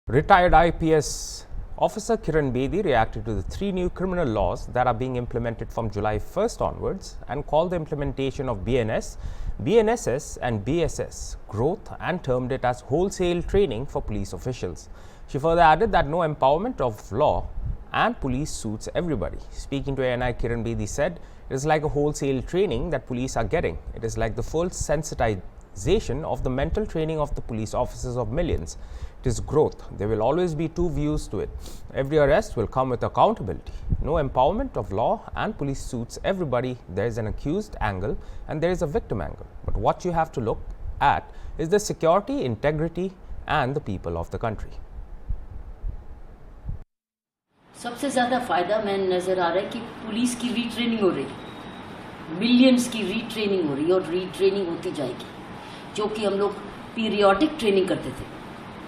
Retired IPS Officer Kiran Bedi reacted to the 3 new criminal laws that are being implemented from July 1st onwards and called the implementation of BNS, BNSS and BSS growth and termed it as wholesale training for police officials. She further added that no empowerment of law and police suits everybody. Speaking to ANI, Kiran Bedi said, "It is like a wholesale training that police are getting. It is like the full sensitization of the mental training of the police officers of millions. It is growth. There will always be 2 views to it. Every arrest will come with accountability. No empowerment of law and police suits everybody. There is an accused angle and there is a victim angle. But what you have to look at is the security, integrity and the people of the country." सबसे ज़्यादा फ़ायदा मैं नज़र आ रहा है कि police की retraining हो रही है, मिलियंस की रीट्रेनिंग हो रही है और रीट्रेनिंग होती जाएगी। जो कि हम लोग पीरियोडिक ट्रेनिंग करते थे,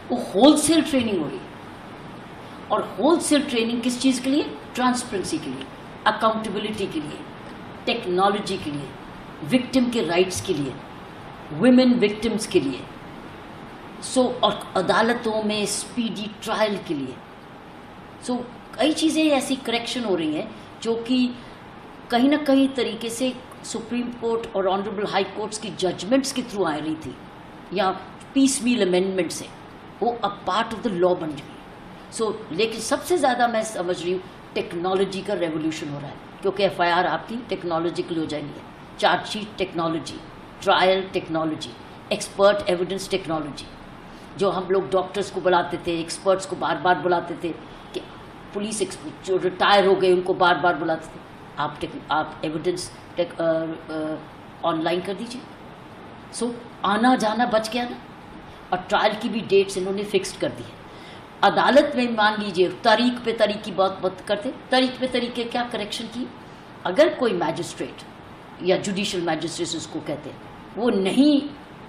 वो होलसेल ट्रेनिंग हो रही है। और होलसेल ट्रेनिंग किस चीज़ के लिए? ट्रांसपेरेंसी के लिए, अकाउंटेबिलिटी के लिए, टेक्नोलॉजी के लिए, विक्टिम के राइट्स के लिए, वुमेन विक्टिम्स के लिए, और अदालतों में स्पीडी ट्रायल के लिए। कई चीज़ें ऐसी करेक्शन हो रही हैं जो कि कहीं ना कहीं तरीके से सुप्रीम कोर्ट और ऑनरेबल हाई कोर्ट्स की जजमेंट्स के थ्रू आ रही थी या पीस मील अमेंडमेंट से, वो अब पार्ट ऑफ द लॉ बन गई। लेकिन सबसे ज़्यादा मैं समझ रही हूँ टेक्नोलॉजी का रेवोल्यूशन हो रहा है, क्योंकि एफआईआर आपकी टेक्नोलॉजिकल हो जाएंगी, chargesheet technology, trial technology, expert evidence technology. जो हम लोग डॉक्टर्स को बुलाते थे, एक्सपर्ट्स को बार बार बुलाते थे, कि पुलिस जो रिटायर हो गए उनको बार बार बुलाते थे, आप एविडेंस ऑनलाइन कर दीजिए। आना जाना बच गया ना। और ट्रायल की भी डेट्स इन्होंने फिक्स्ड कर दी है। अदालत में मान लीजिए तारीख पे तारीख की बात करते, तारीख पे तारीख के क्या करेक्शन की? अगर कोई मैजिस्ट्रेट या जुडिशियल मैजिस्ट्रेट उसको कहते हैं, वो नहीं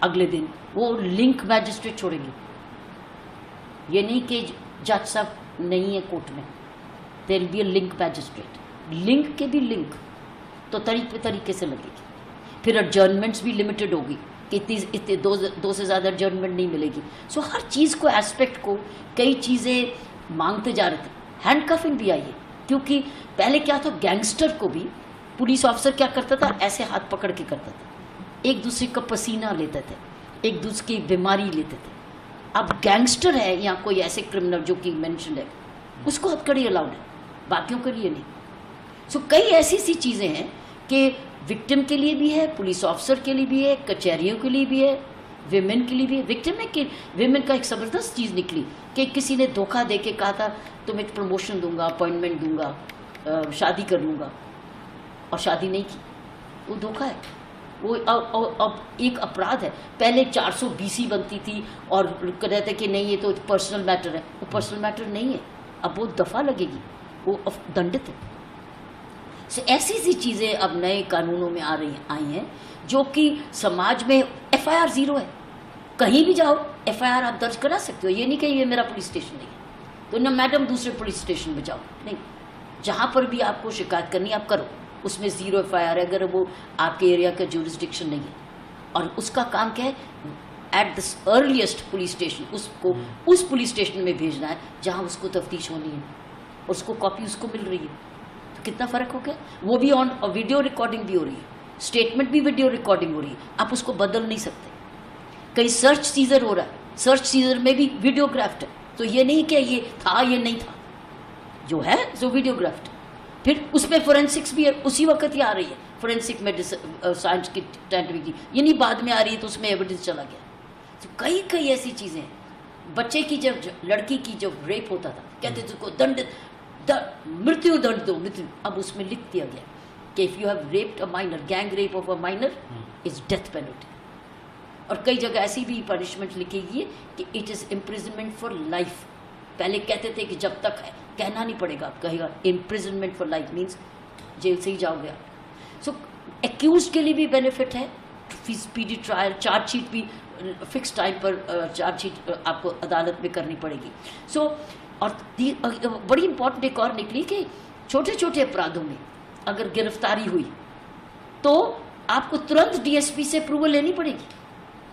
अगले दिन वो लिंक मैजिस्ट्रेट छोड़ेंगे। ये नहीं कि जज साहब नहीं है कोर्ट में, there will be a link magistrate. Link के भी लिंक तो तारीख पे तरीके से लगेगी। फिर एडजर्नमेंट्स भी लिमिटेड होगी कि इतने दो से ज़्यादा एडजर्नमेंट नहीं मिलेगी। हर चीज़ को, एस्पेक्ट को, कई चीज़ें मांगते जा रहे थे। हैंडकफिंग भी आई है, क्योंकि पहले क्या था, गैंगस्टर को भी पुलिस ऑफिसर क्या करता था, ऐसे हाथ पकड़ के करता था, एक दूसरे का पसीना लेते थे, एक दूसरे की बीमारी लेते थे। अब गैंगस्टर है या कोई ऐसे क्रिमिनल जो कि मेंशन है, उसको हथकड़ी अलाउड है, बाकियों के लिए नहीं। कई ऐसी सी चीज़ें हैं कि विक्टिम के लिए भी है, पुलिस ऑफिसर के लिए भी है, कचहरियों के लिए भी है, विमेन के लिए भी है। विक्टिम में कि विमेन का एक ज़बरदस्त चीज़ निकली कि किसी ने धोखा दे के कहा था तुम्हें प्रमोशन दूंगा, अपॉइंटमेंट दूंगा, शादी कर लूँगा, और शादी नहीं की। वो धोखा है, वो अब एक अपराध है। पहले 420 बनती थी और कहते कि नहीं ये तो पर्सनल मैटर है, वो पर्सनल मैटर नहीं है, अब वो दफ़ा लगेगी, वो दंडित है। ऐसी सी चीज़ें अब नए कानूनों में आई हैं जो कि समाज में एफआईआर 0 है। कहीं भी जाओ एफआईआर आप दर्ज करा सकते हो, ये नहीं कि ये मेरा पुलिस स्टेशन नहीं है तो ना मैडम दूसरे पुलिस स्टेशन में जाओ, नहीं, जहाँ पर भी आपको शिकायत करनी आप करो, उसमें 0 एफआईआर है अगर वो आपके एरिया का जुरिस्डिक्शन नहीं है। और उसका काम क्या है, at the earliest police station उसको उस पुलिस स्टेशन में भेजना है जहाँ उसको तफ्तीश होनी है, और उसको कॉपी उसको मिल रही है। तो कितना फ़र्क हो गया। वो भी ऑन वीडियो रिकॉर्डिंग भी हो रही है, स्टेटमेंट भी वीडियो रिकॉर्डिंग हो रही है, आप उसको बदल नहीं सकते। कहीं सर्च सीजर हो रहा है, सर्च सीजर में भी वीडियोग्राफ्ड है, तो ये नहीं कि ये था ये नहीं था, जो है जो वीडियोग्राफ्ड। फिर उसमें फोरेंसिक्स भी है, उसी वक्त ही आ रही है फोरेंसिक मेडिसिन साइंस की टेंटवी की, ये नहीं बाद में आ रही है तो उसमें एविडेंस चला गया। तो कई ऐसी चीज़ें हैं। बच्चे की जब लड़की की जब रेप होता था कहते थे उसको मृत्यु दंड दो, मृत्यु। अब उसमें लिख दिया गया कि if you have raped a minor, gang rape of a minor is death penalty. और कई जगह ऐसी भी पनिशमेंट लिखी गई है कि it is imprisonment for life. पहले कहते थे कि जब तक है, कहना नहीं पड़ेगा, आप कहेगा imprisonment for life means jail से ही जाओगे आप। एक्यूज के लिए भी बेनिफिट है, स्पीडी ट्रायल, चार्जशीट भी फिक्स टाइम पर चार्जशीट आपको अदालत में करनी पड़ेगी। और बड़ी इंपॉर्टेंट एक और निकली कि छोटे छोटे अपराधों में अगर गिरफ्तारी हुई तो आपको तुरंत डीएसपी से अप्रूवल लेनी पड़ेगी।